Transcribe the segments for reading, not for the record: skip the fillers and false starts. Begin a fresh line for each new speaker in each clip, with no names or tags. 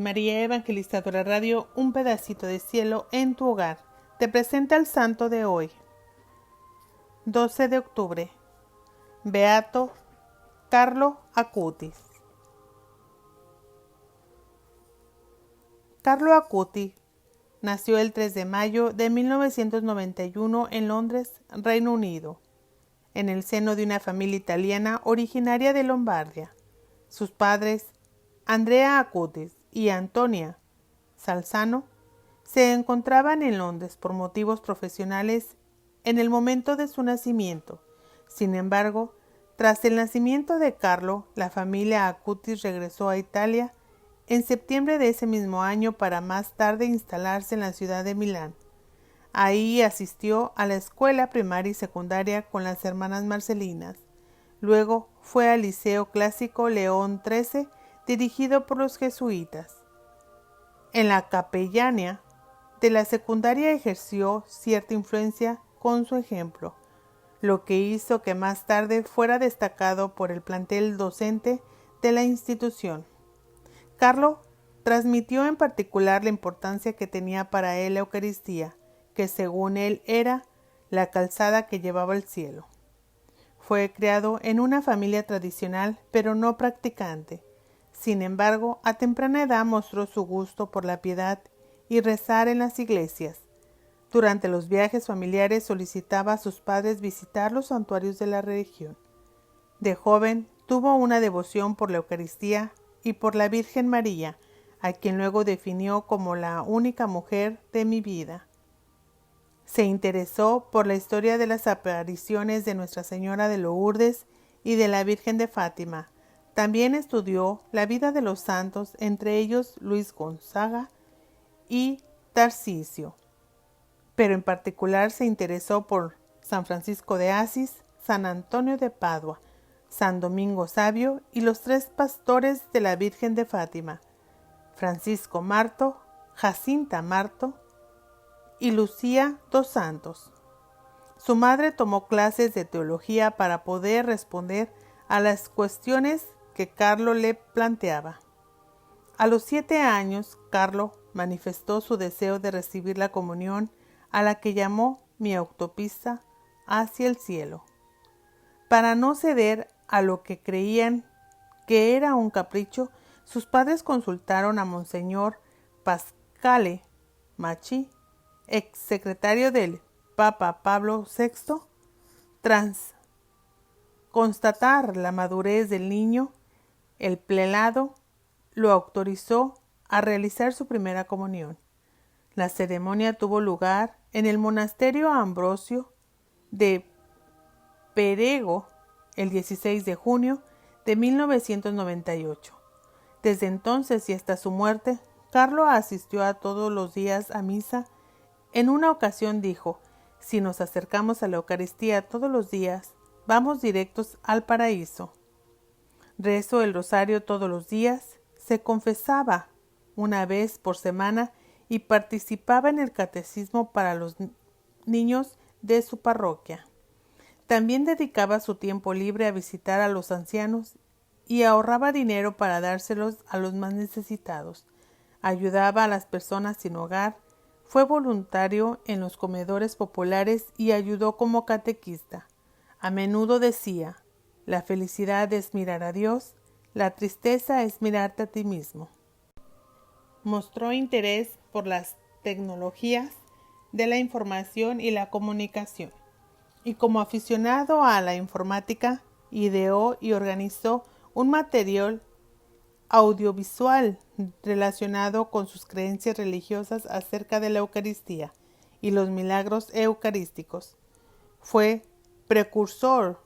María Evangelizadora Radio, un pedacito de cielo en tu hogar. Te presenta el santo de hoy, 12 de octubre, Beato Carlo Acutis. Carlo Acutis nació el 3 de mayo de 1991 en Londres, Reino Unido, en el seno de una familia italiana originaria de Lombardia. Sus padres, Andrea Acutis y Antonia Salzano, se encontraban en Londres por motivos profesionales en el momento de su nacimiento. Sin embargo, tras el nacimiento de Carlo, la familia Acutis regresó a Italia en septiembre de ese mismo año para más tarde instalarse en la ciudad de Milán. Ahí asistió a la escuela primaria y secundaria con las hermanas Marcelinas. Luego fue al Liceo Clásico León XIII, dirigido por los jesuitas. En la capellanía de la secundaria ejerció cierta influencia con su ejemplo, lo que hizo que más tarde fuera destacado por el plantel docente de la institución. Carlo transmitió en particular la importancia que tenía para él la Eucaristía, que según él era la calzada que llevaba al cielo. Fue criado en una familia tradicional, pero no practicante. Sin embargo, a temprana edad mostró su gusto por la piedad y rezar en las iglesias. Durante los viajes familiares solicitaba a sus padres visitar los santuarios de la región. De joven tuvo una devoción por la Eucaristía y por la Virgen María, a quien luego definió como la única mujer de mi vida. Se interesó por la historia de las apariciones de Nuestra Señora de Lourdes y de la Virgen de Fátima. También estudió la vida de los santos, entre ellos Luis Gonzaga y Tarcisio, pero en particular se interesó por San Francisco de Asís, San Antonio de Padua, San Domingo Sabio y los tres pastores de la Virgen de Fátima, Francisco Marto, Jacinta Marto y Lucía dos Santos. Su madre tomó clases de teología para poder responder a las cuestiones que Carlo le planteaba. A los 7 años, Carlo manifestó su deseo de recibir la comunión, a la que llamó mi autopista hacia el cielo. Para no ceder a lo que creían que era un capricho, sus padres consultaron a Monseñor Pasquale Macchi, ex secretario del Papa Pablo VI. Tras constatar la madurez del niño, el prelado lo autorizó a realizar su primera comunión. La ceremonia tuvo lugar en el monasterio Ambrosio de Perego el 16 de junio de 1998. Desde entonces y hasta su muerte, Carlo asistió a todos los días a misa. En una ocasión dijo: si nos acercamos a la Eucaristía todos los días, vamos directos al paraíso. Rezo el rosario todos los días, se confesaba una vez por semana y participaba en el catecismo para los niños de su parroquia. También dedicaba su tiempo libre a visitar a los ancianos y ahorraba dinero para dárselos a los más necesitados. Ayudaba a las personas sin hogar, fue voluntario en los comedores populares y ayudó como catequista. A menudo decía: la felicidad es mirar a Dios, la tristeza es mirarte a ti mismo. Mostró interés por las tecnologías de la información y la comunicación, y como aficionado a la informática, ideó y organizó un material audiovisual relacionado con sus creencias religiosas acerca de la Eucaristía y los milagros eucarísticos. Fue precursor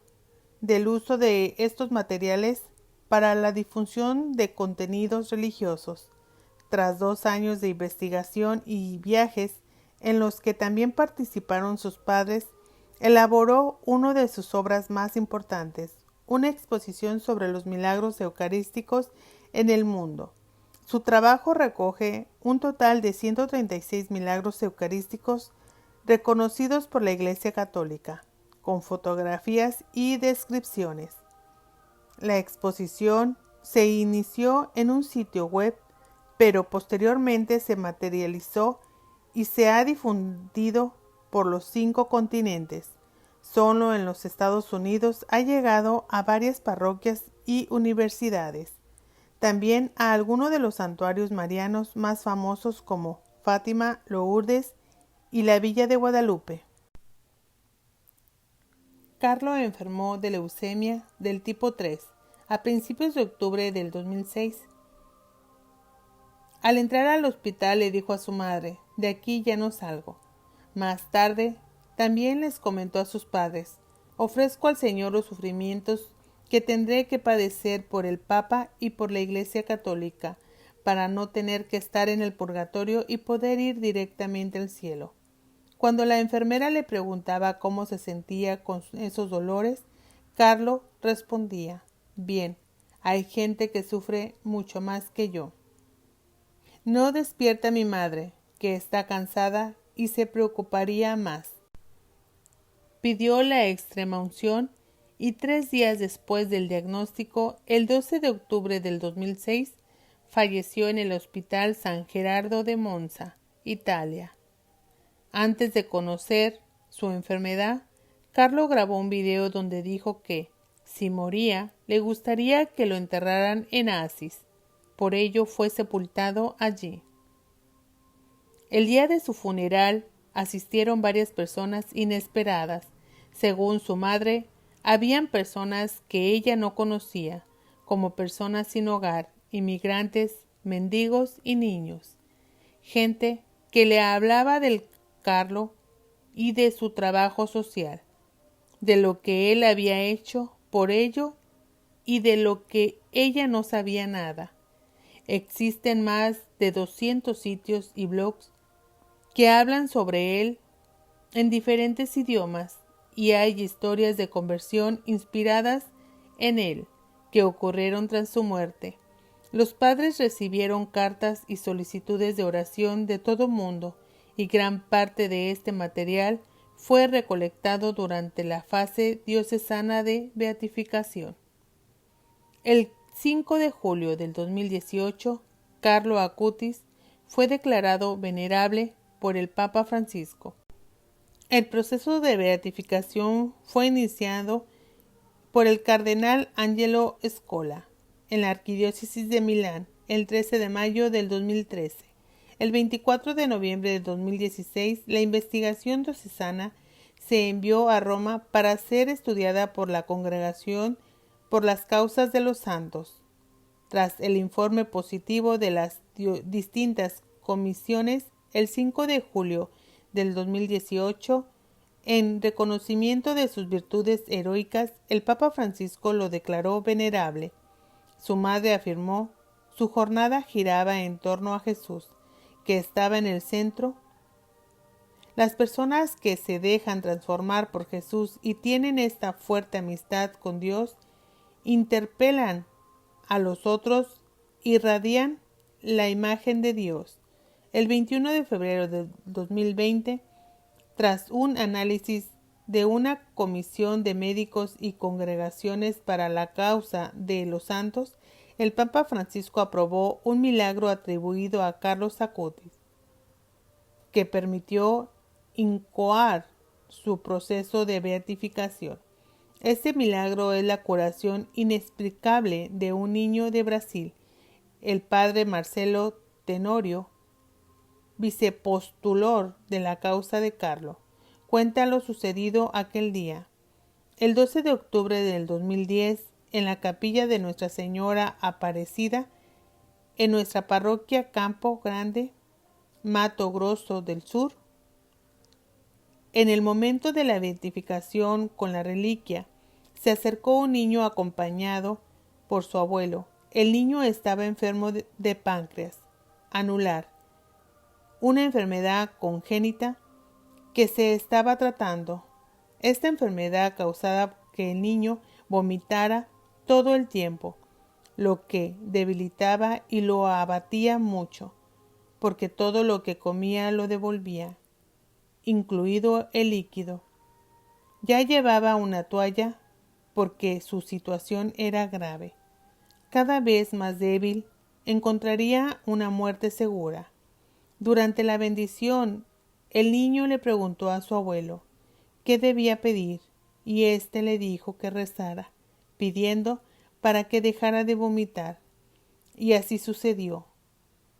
del uso de estos materiales para la difusión de contenidos religiosos. Tras 2 años de investigación y viajes en los que también participaron sus padres, elaboró una de sus obras más importantes, una exposición sobre los milagros eucarísticos en el mundo. Su trabajo recoge un total de 136 milagros eucarísticos reconocidos por la Iglesia Católica, con fotografías y descripciones. La exposición se inició en un sitio web pero posteriormente se materializó y se ha difundido por los 5 continentes. Solo en los Estados Unidos ha llegado a varias parroquias y universidades. También a algunos de los santuarios marianos más famosos como Fátima, Lourdes y la Villa de Guadalupe. Carlo enfermó de leucemia del tipo 3 a principios de octubre del 2006. Al entrar al hospital le dijo a su madre: «De aquí ya no salgo». Más tarde, también les comentó a sus padres: «Ofrezco al Señor los sufrimientos que tendré que padecer por el Papa y por la Iglesia Católica, para no tener que estar en el purgatorio y poder ir directamente al cielo». Cuando la enfermera le preguntaba cómo se sentía con esos dolores, Carlo respondía: «Bien, hay gente que sufre mucho más que yo». No despierta mi madre, que está cansada y se preocuparía más. Pidió la extremaunción y 3 días después del diagnóstico, el 12 de octubre del 2006, falleció en el Hospital San Gerardo de Monza, Italia. Antes de conocer su enfermedad, Carlo grabó un video donde dijo que, si moría, le gustaría que lo enterraran en Asis. Por ello fue sepultado allí. El día de su funeral asistieron varias personas inesperadas. Según su madre, habían personas que ella no conocía, como personas sin hogar, inmigrantes, mendigos y niños. Gente que le hablaba del Carlo y de su trabajo social, de lo que él había hecho por ello y de lo que ella no sabía nada. Existen más de 200 sitios y blogs que hablan sobre él en diferentes idiomas y hay historias de conversión inspiradas en él que ocurrieron tras su muerte. Los padres recibieron cartas y solicitudes de oración de todo mundo y gran parte de este material fue recolectado durante la fase diocesana de beatificación. El 5 de julio del 2018, Carlo Acutis fue declarado venerable por el Papa Francisco. El proceso de beatificación fue iniciado por el cardenal Angelo Scola en la Arquidiócesis de Milán el 13 de mayo del 2013. El 24 de noviembre de 2016, la investigación diocesana se envió a Roma para ser estudiada por la Congregación por las Causas de los Santos. Tras el informe positivo de las distintas comisiones, el 5 de julio del 2018, en reconocimiento de sus virtudes heroicas, el Papa Francisco lo declaró venerable. Su madre afirmó: su jornada giraba en torno a Jesús, que estaba en el centro. Las personas que se dejan transformar por Jesús y tienen esta fuerte amistad con Dios, interpelan a los otros, irradian la imagen de Dios. El 21 de febrero de 2020, tras un análisis de una comisión de médicos y congregaciones para la causa de los santos, el Papa Francisco aprobó un milagro atribuido a Carlos Acutis, que permitió incoar su proceso de beatificación. Este milagro es la curación inexplicable de un niño de Brasil. El padre Marcelo Tenorio, vicepostulador de la causa de Carlo, cuenta lo sucedido aquel día. El 12 de octubre del 2010, en la capilla de Nuestra Señora Aparecida, en nuestra parroquia Campo Grande, Mato Grosso del Sur, en el momento de la beatificación con la reliquia, se acercó un niño acompañado por su abuelo. El niño estaba enfermo de páncreas anular, una enfermedad congénita que se estaba tratando. Esta enfermedad causaba que el niño vomitara todo el tiempo, lo que debilitaba y lo abatía mucho, porque todo lo que comía lo devolvía, incluido el líquido. Ya llevaba una toalla porque su situación era grave. Cada vez más débil, encontraría una muerte segura. Durante la bendición, el niño le preguntó a su abuelo qué debía pedir, y éste le dijo que rezara, pidiendo para que dejara de vomitar. Y así sucedió.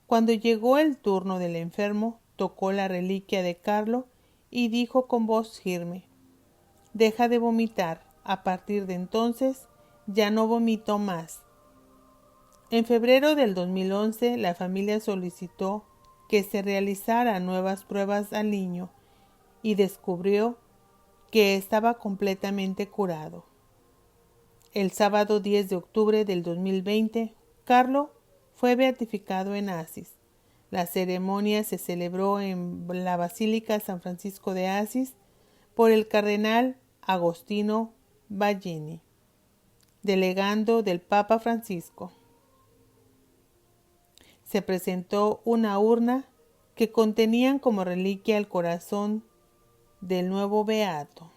Cuando llegó el turno del enfermo, tocó la reliquia de Carlo y dijo con voz firme: «Deja de vomitar. A partir de entonces ya no vomitó más». En febrero del 2011, la familia solicitó que se realizaran nuevas pruebas al niño y descubrió que estaba completamente curado. El sábado 10 de octubre del 2020, Carlo fue beatificado en Asís. La ceremonia se celebró en la Basílica San Francisco de Asís por el cardenal Agostino Ballini, delegando del Papa Francisco. Se presentó una urna que contenían como reliquia el corazón del nuevo beato.